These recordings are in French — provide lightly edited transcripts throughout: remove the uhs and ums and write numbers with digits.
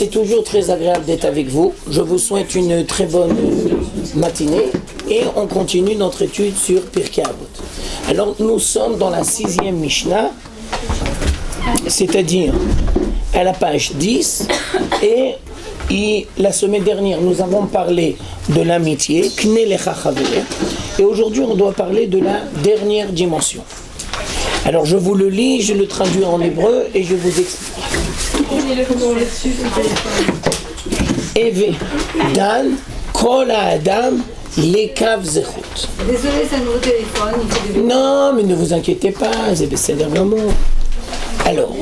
c'est toujours très agréable d'être avec vous. Je vous souhaite une très bonne matinée et on continue notre étude sur Pirkei Avot. Alors nous sommes dans la 6e Mishnah, c'est-à-dire à la page 10 et la semaine dernière nous avons parlé de l'amitié, Kne Lecha Chaver, et aujourd'hui on doit parler de la dernière dimension. Alors je vous le lis, je le traduis en hébreu et je vous explique. Eve Dan Kol Adam Lekav Zechut. Désolé, c'est un nouveau téléphone. Non, mais ne vous inquiétez pas, c'est dernièrement. Alors,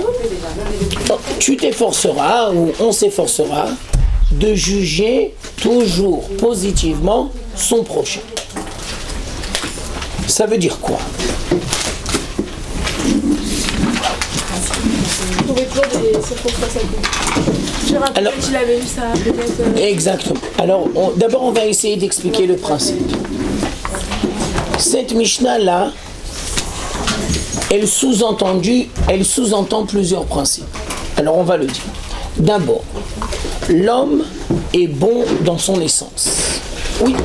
tu t'efforceras, ou on s'efforcera, de juger toujours positivement son prochain. Ça veut dire quoi? Alors, exactement. Alors, d'abord, on va essayer d'expliquer le principe. Cette Mishnah-là, elle sous-entend plusieurs principes. Alors, on va le dire. D'abord, l'homme est bon dans son essence. Oui,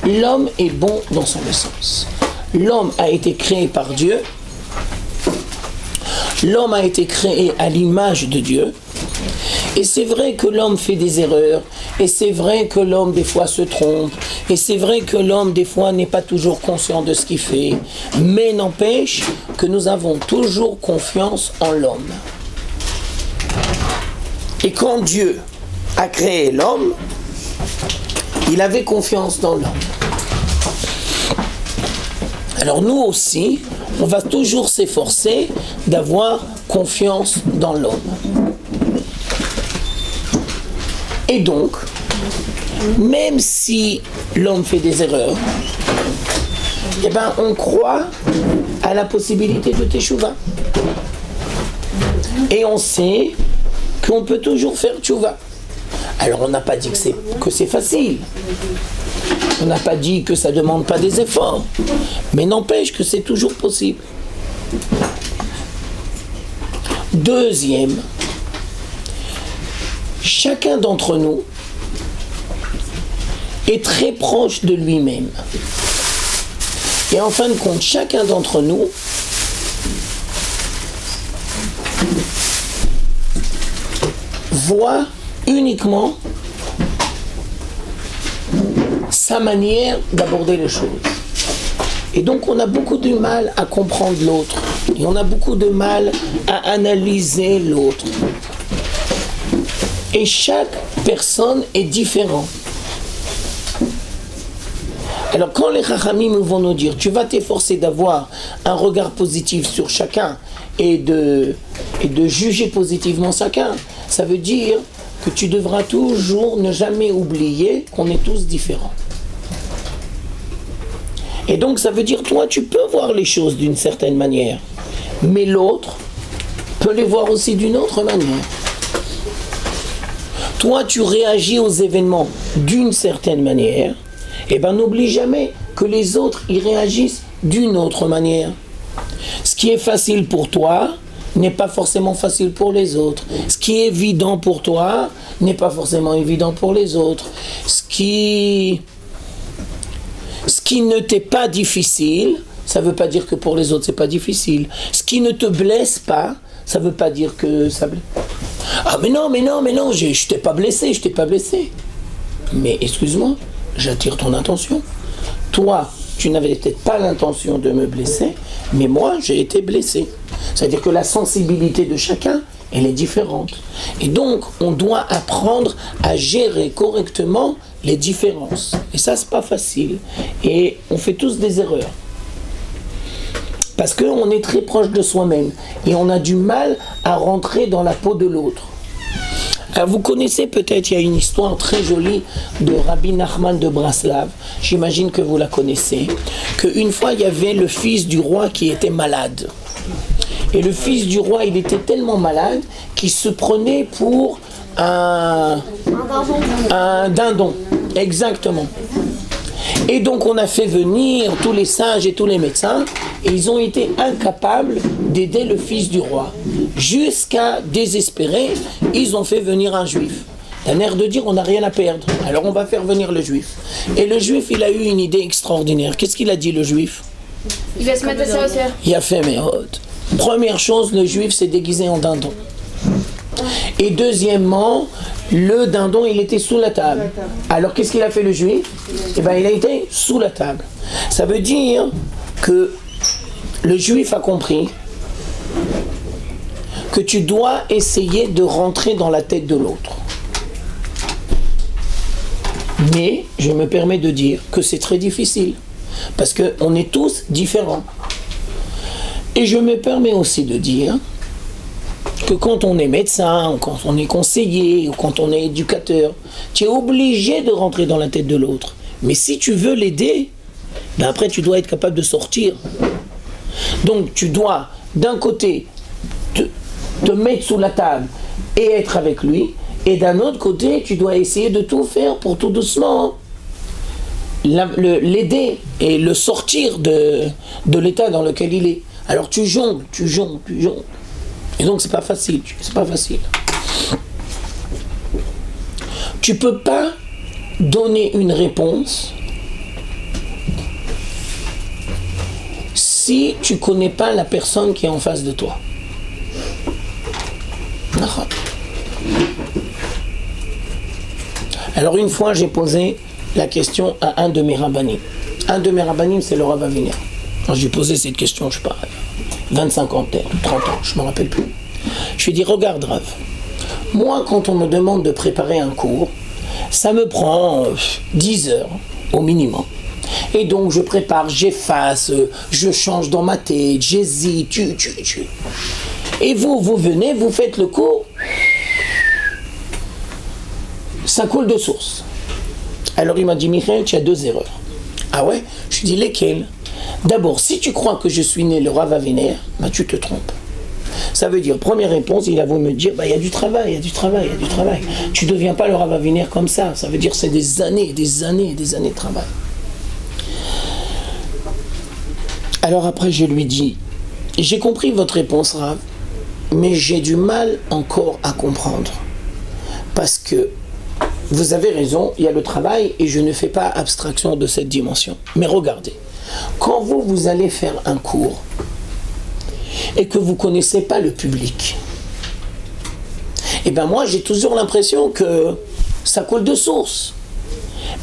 l'homme est bon dans son essence. L'homme a été créé par Dieu. L'homme a été créé à l'image de Dieu. Et c'est vrai que l'homme fait des erreurs. Et c'est vrai que l'homme des fois se trompe. Et c'est vrai que l'homme des fois n'est pas toujours conscient de ce qu'il fait. Mais n'empêche que nous avons toujours confiance en l'homme. Et quand Dieu a créé l'homme, il avait confiance dans l'homme. Alors nous aussi, on va toujours s'efforcer d'avoir confiance dans l'homme. Et donc, même si l'homme fait des erreurs, eh ben, on croit à la possibilité de teshuva. Et on sait qu'on peut toujours faire teshuva. Alors on n'a pas dit que c'est facile. On n'a pas dit que ça ne demande pas des efforts. Mais n'empêche que c'est toujours possible. Deuxième, chacun d'entre nous est très proche de lui-même. Et en fin de compte, chacun d'entre nous voit uniquement sa manière d'aborder les choses. Et donc on a beaucoup de mal à comprendre l'autre. Et on a beaucoup de mal à analyser l'autre. Et chaque personne est différente. Alors quand les Chachamim vont nous dire, tu vas t'efforcer d'avoir un regard positif sur chacun et de juger positivement chacun, ça veut dire que tu devras toujours ne jamais oublier qu'on est tous différents. Et donc ça veut dire, toi tu peux voir les choses d'une certaine manière, mais l'autre peut les voir aussi d'une autre manière. Toi tu réagis aux événements d'une certaine manière, et bien n'oublie jamais que les autres y réagissent d'une autre manière. Ce qui est facile pour toi n'est pas forcément facile pour les autres. Ce qui est évident pour toi n'est pas forcément évident pour les autres. Ce qui ne t'est pas difficile, ça ne veut pas dire que pour les autres c'est pas difficile. Ce qui ne te blesse pas, ça ne veut pas dire que ça blesse. Ah mais non, je t'ai pas blessé, Mais excuse-moi, j'attire ton attention. Toi, tu n'avais peut-être pas l'intention de me blesser, mais moi, j'ai été blessé. C'est-à-dire que la sensibilité de chacun, elle est différente. Et donc, on doit apprendre à gérer correctement les différences. Et ça, c'est pas facile. Et on fait tous des erreurs. Parce qu'on est très proche de soi-même. Et on a du mal à rentrer dans la peau de l'autre. Alors vous connaissez peut-être, il y a une histoire très jolie de Rabbi Nachman de Braslav, j'imagine que vous la connaissez, qu'une fois il y avait le fils du roi qui était malade. Et le fils du roi, il était tellement malade qu'il se prenait pour un dindon. Exactement. Et donc on a fait venir tous les sages et tous les médecins, et ils ont été incapables d'aider le fils du roi. Jusqu'à désespérer, ils ont fait venir un juif. Un air de dire on n'a rien à perdre, alors on va faire venir le juif. Et le juif, il a eu une idée extraordinaire. Qu'est-ce qu'il a dit, le juif? Il va se mettre à sa hauteur. Il a fait mes hôtes. Première chose, le juif s'est déguisé en dindon. Et deuxièmement, le dindon, il était sous la table. Alors qu'est-ce qu'il a fait, le juif? Eh bien, il a été sous la table. Ça veut dire que le juif a compris que tu dois essayer de rentrer dans la tête de l'autre. Mais je me permets de dire que c'est très difficile, parce qu'on est tous différents. Et je me permets aussi de dire que quand on est médecin, ou quand on est conseiller, ou quand on est éducateur, tu es obligé de rentrer dans la tête de l'autre. Mais si tu veux l'aider, ben après tu dois être capable de sortir. Donc tu dois d'un côté te mettre sous la table et être avec lui, et d'un autre côté tu dois essayer de tout faire pour tout doucement l'aider et le sortir de l'état dans lequel il est. Alors tu jongles. Et donc c'est pas facile, Tu peux pas donner une réponse si tu connais pas la personne qui est en face de toi. Alors une fois j'ai posé la question à un de mes rabbinim. Un de mes rabbinim, c'est le Rav Aviner. Quand j'ai posé cette question, je sais pas, 25 ans, 30 ans, je ne me rappelle plus. Je lui ai dit, regarde Rav, moi quand on me demande de préparer un cours, ça me prend 10 heures au minimum. Et donc je prépare, j'efface, je change dans ma tête, j'hésite, Et vous venez, vous faites le cours, ça coule de source. Alors il m'a dit, Michael, tu as 2 erreurs. Ah ouais? Je lui ai dit, lesquelles? D'abord, si tu crois que je suis né le Rav Aviner, bah tu te trompes. Ça veut dire, première réponse, il a voulu me dire, bah il y a du travail. Tu ne deviens pas le Rav Aviner comme ça. Ça veut dire c'est des années de travail. Alors après, je lui dis, j'ai compris votre réponse, Rav, mais j'ai du mal encore à comprendre. Parce que vous avez raison, il y a le travail et je ne fais pas abstraction de cette dimension. Mais regardez, quand vous allez faire un cours et que vous ne connaissez pas le public, et bien moi j'ai toujours l'impression que ça coule de source.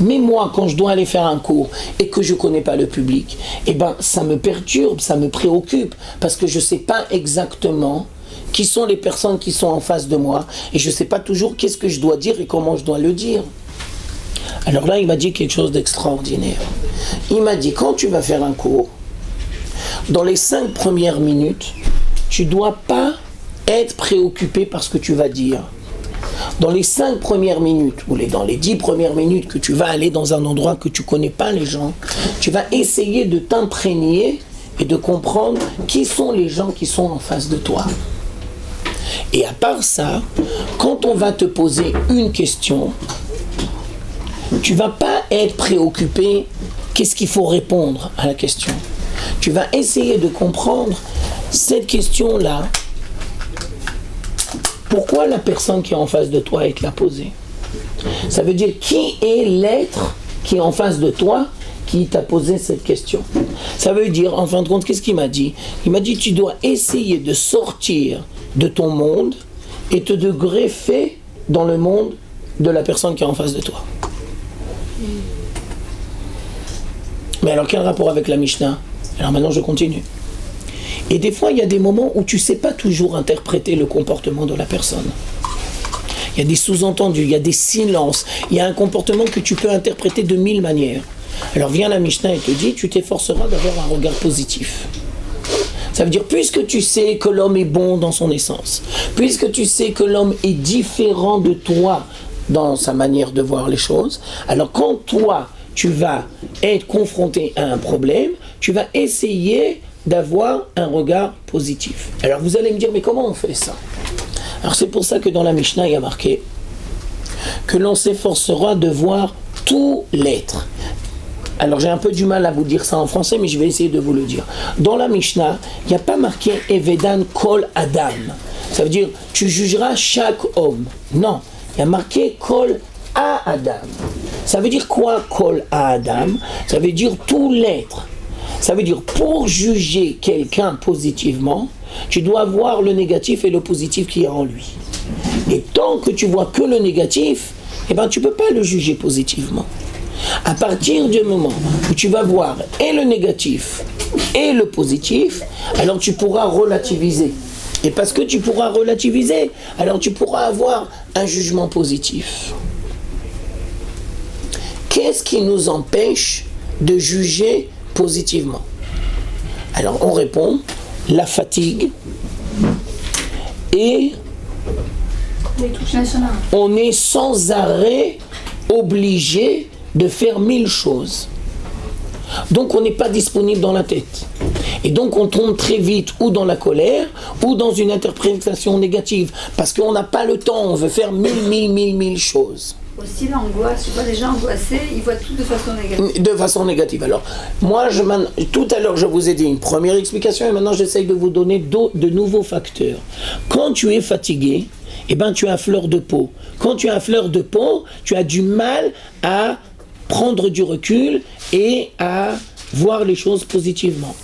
Mais moi, quand je dois aller faire un cours et que je ne connais pas le public, et ben ça me perturbe, ça me préoccupe, parce que je ne sais pas exactement qui sont les personnes qui sont en face de moi, et je ne sais pas toujours qu'est-ce que je dois dire et comment je dois le dire. Alors là, il m'a dit quelque chose d'extraordinaire. Il m'a dit, quand tu vas faire un cours, dans les 5 premières minutes, tu ne dois pas être préoccupé par ce que tu vas dire. Dans les 5 premières minutes, ou dans les 10 premières minutes que tu vas aller dans un endroit que tu ne connais pas les gens, tu vas essayer de t'imprégner et de comprendre qui sont les gens qui sont en face de toi. Et à part ça, quand on va te poser une question, tu ne vas pas être préoccupé qu'est-ce qu'il faut répondre à la question. Tu vas essayer de comprendre cette question-là. Pourquoi la personne qui est en face de toi te l'a posée? Ça veut dire qui est l'être qui est en face de toi qui t'a posé cette question. Ça veut dire, en fin de compte, qu'est-ce qu'il m'a dit? Il m'a dit, tu dois essayer de sortir de ton monde et te de greffer dans le monde de la personne qui est en face de toi. Mais alors, quel rapport avec la Mishnah? Alors maintenant, je continue. Et des fois, il y a des moments où tu ne sais pas toujours interpréter le comportement de la personne. Il y a des sous-entendus, il y a des silences, il y a un comportement que tu peux interpréter de 1000 manières. Alors vient la Mishnah et te dit, tu t'efforceras d'avoir un regard positif. Ça veut dire, puisque tu sais que l'homme est bon dans son essence, puisque tu sais que l'homme est différent de toi dans sa manière de voir les choses, alors quand toi, tu vas être confronté à un problème, tu vas essayer d'avoir un regard positif. Alors vous allez me dire, mais comment on fait ça? Alors c'est pour ça que dans la Mishnah, il y a marqué que l'on s'efforcera de voir tout l'être. Alors j'ai un peu du mal à vous dire ça en français, mais je vais essayer de vous le dire. Dans la Mishnah, il n'y a pas marqué Evedan Kol Adam. Ça veut dire tu jugeras chaque homme. Non, il y a marqué Kol A Adam. Ça veut dire quoi Kol A Adam? Ça veut dire tout l'être. Ça veut dire pour juger quelqu'un positivement, tu dois voir le négatif et le positif qu'il y a en lui. Et tant que tu vois que le négatif, eh ben, tu ne peux pas le juger positivement. À partir du moment où tu vas voir et le négatif et le positif, alors tu pourras relativiser. Et parce que tu pourras relativiser, alors tu pourras avoir un jugement positif. Qu'est-ce qui nous empêche de juger positivement? Alors on répond, la fatigue et on est sans arrêt obligé de faire 1000 choses. Donc on n'est pas disponible dans la tête. Et donc on tombe très vite ou dans la colère ou dans une interprétation négative. Parce qu'on n'a pas le temps, on veut faire 1000 choses. Aussi l'angoisse, tu vois, les gens angoissés, ils voient tout de façon négative. De façon négative. Alors, moi, tout à l'heure, je vous ai dit une première explication et maintenant j'essaye de vous donner de nouveaux facteurs. Quand tu es fatigué, eh ben, tu as fleur de peau. Quand tu as fleur de peau, tu as du mal à prendre du recul et à voir les choses positivement.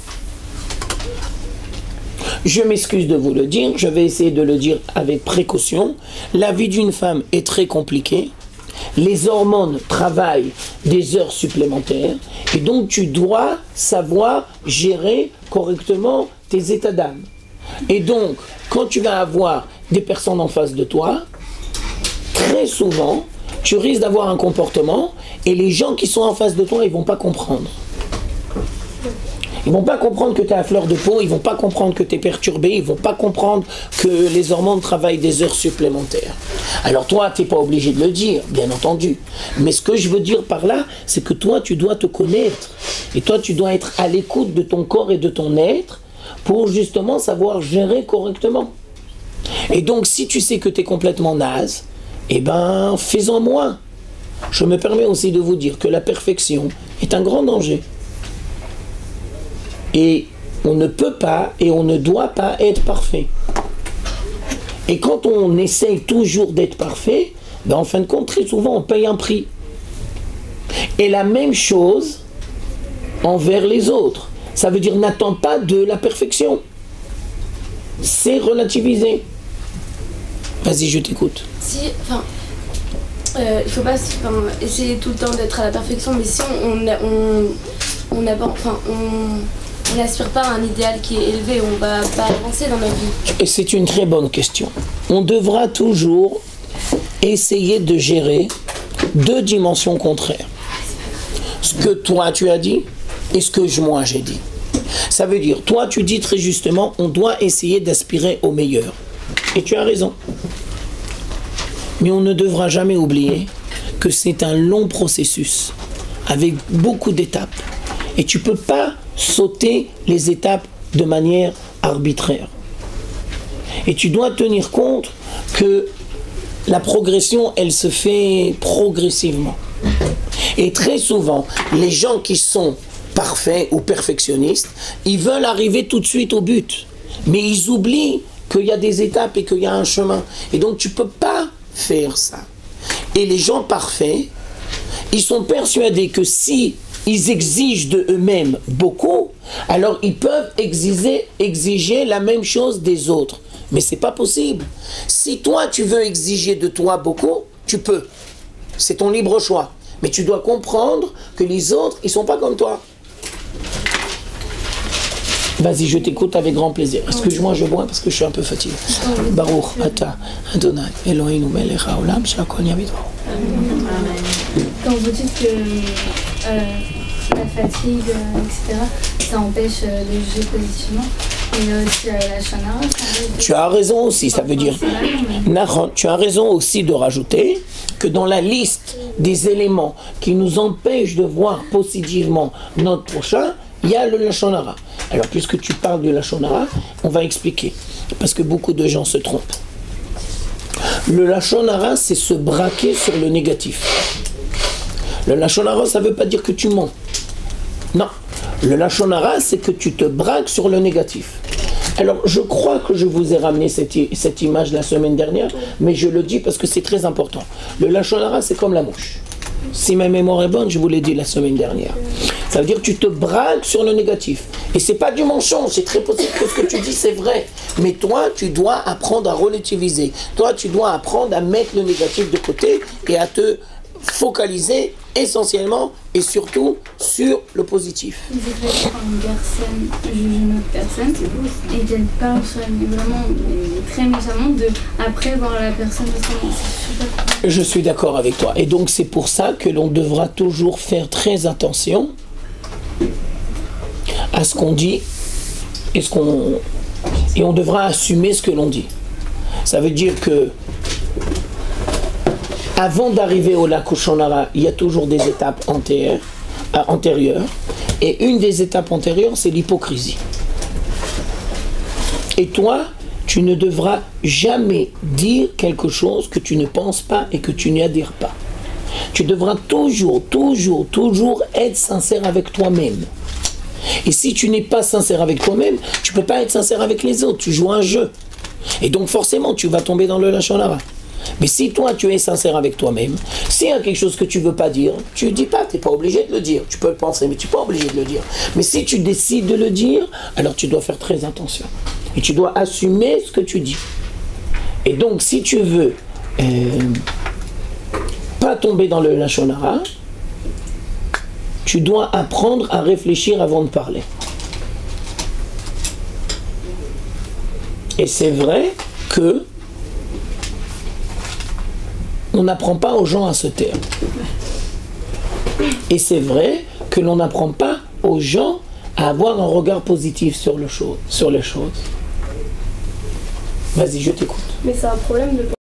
Je m'excuse de vous le dire, je vais essayer de le dire avec précaution. La vie d'une femme est très compliquée. Les hormones travaillent des heures supplémentaires et donc tu dois savoir gérer correctement tes états d'âme. Et donc, quand tu vas avoir des personnes en face de toi, très souvent, tu risques d'avoir un comportement et les gens qui sont en face de toi, ils ne vont pas comprendre. Ils ne vont pas comprendre que tu es à fleur de peau, ils ne vont pas comprendre que tu es perturbé, ils ne vont pas comprendre que les hormones travaillent des heures supplémentaires. Alors toi, tu n'es pas obligé de le dire, bien entendu. Mais ce que je veux dire par là, c'est que toi, tu dois te connaître. Et toi, tu dois être à l'écoute de ton corps et de ton être pour justement savoir gérer correctement. Et donc, si tu sais que tu es complètement naze, eh ben, fais-en moins. Je me permets aussi de vous dire que la perfection est un grand danger. Et on ne peut pas et on ne doit pas être parfait. Et quand on essaye toujours d'être parfait, ben en fin de compte, très souvent, on paye un prix. Et la même chose envers les autres. Ça veut dire, n'attends pas de la perfection. C'est relativiser. Vas-y, je t'écoute. Si, enfin, il faut pas essayer tout le temps d'être à la perfection, mais si on n'aspire pas à un idéal qui est élevé, on va pas avancer dans notre vie. Et c'est une très bonne question. On devra toujours essayer de gérer deux dimensions contraires. Ce que toi tu as dit et ce que moi j'ai dit. Ça veut dire, toi tu dis très justement, on doit essayer d'aspirer au meilleur. Et tu as raison. Mais on ne devra jamais oublier que c'est un long processus avec beaucoup d'étapes. Et tu ne peux pas sauter les étapes de manière arbitraire. Et tu dois tenir compte que la progression, elle se fait progressivement. Et très souvent, les gens qui sont parfaits ou perfectionnistes, ils veulent arriver tout de suite au but. Mais ils oublient qu'il y a des étapes et qu'il y a un chemin. Et donc tu ne peux pas faire ça. Et les gens parfaits, ils sont persuadés que si ils exigent de eux-mêmes beaucoup, alors ils peuvent exiger la même chose des autres. Mais ce n'est pas possible. Si toi tu veux exiger de toi beaucoup, tu peux. C'est ton libre choix. Mais tu dois comprendre que les autres, ils ne sont pas comme toi. Vas-y, je t'écoute avec grand plaisir. Excuse-moi, je bois parce que je suis un peu fatigué. Baruch Ata Adonai Eloheinu melech haolam shehakol nהיה bidvaro. Quand vous dites que la fatigue, etc., ça empêche de juger positivement, et aussi la shonara, tu as raison aussi, ça veut dire... Tu as raison aussi de rajouter que dans la liste des éléments qui nous empêchent de voir positivement notre prochain, il y a le lashon hara. Alors, puisque tu parles du lashon hara, on va expliquer. Parce que beaucoup de gens se trompent. Le lashon hara, c'est se braquer sur le négatif. Le lashon hara, ça ne veut pas dire que tu mens. Non. Le lachon hara, c'est que tu te braques sur le négatif. Alors, je crois que je vous ai ramené cette image la semaine dernière, mais je le dis parce que c'est très important. Le lachon hara, c'est comme la mouche. Si ma mémoire est bonne, je vous l'ai dit la semaine dernière. Ça veut dire que tu te braques sur le négatif. Et c'est pas du mensonge, c'est très possible que ce que tu dis, c'est vrai. Mais toi, tu dois apprendre à relativiser. Toi, tu dois apprendre à mettre le négatif de côté et à te focaliser essentiellement et surtout sur le positif. C'est vrai quand une personne juge une autre personne et qu'elle parle sur elle, mais vraiment très méchamment, après voir la personne autrement. C'est super cool. Je suis d'accord avec toi. Et donc c'est pour ça que l'on devra toujours faire très attention à ce qu'on dit et on devra assumer ce que l'on dit. Ça veut dire que avant d'arriver au lachon hara, il y a toujours des étapes antérieures. Et une des étapes antérieures, c'est l'hypocrisie. Et toi, tu ne devras jamais dire quelque chose que tu ne penses pas et que tu n'adhères pas. Tu devras toujours être sincère avec toi-même. Et si tu n'es pas sincère avec toi-même, tu ne peux pas être sincère avec les autres. Tu joues un jeu. Et donc forcément, tu vas tomber dans le lachon hara. Mais si toi, tu es sincère avec toi-même, s'il y a quelque chose que tu ne veux pas dire, tu ne dis pas, tu n'es pas obligé de le dire. Tu peux le penser, mais tu n'es pas obligé de le dire. Mais si tu décides de le dire, alors tu dois faire très attention. Et tu dois assumer ce que tu dis. Et donc, si tu veux pas tomber dans le lachon hara, tu dois apprendre à réfléchir avant de parler. Et c'est vrai que on n'apprend pas aux gens à se taire. Et c'est vrai que l'on n'apprend pas aux gens à avoir un regard positif sur les choses. Vas-y, je t'écoute. Mais c'est un problème de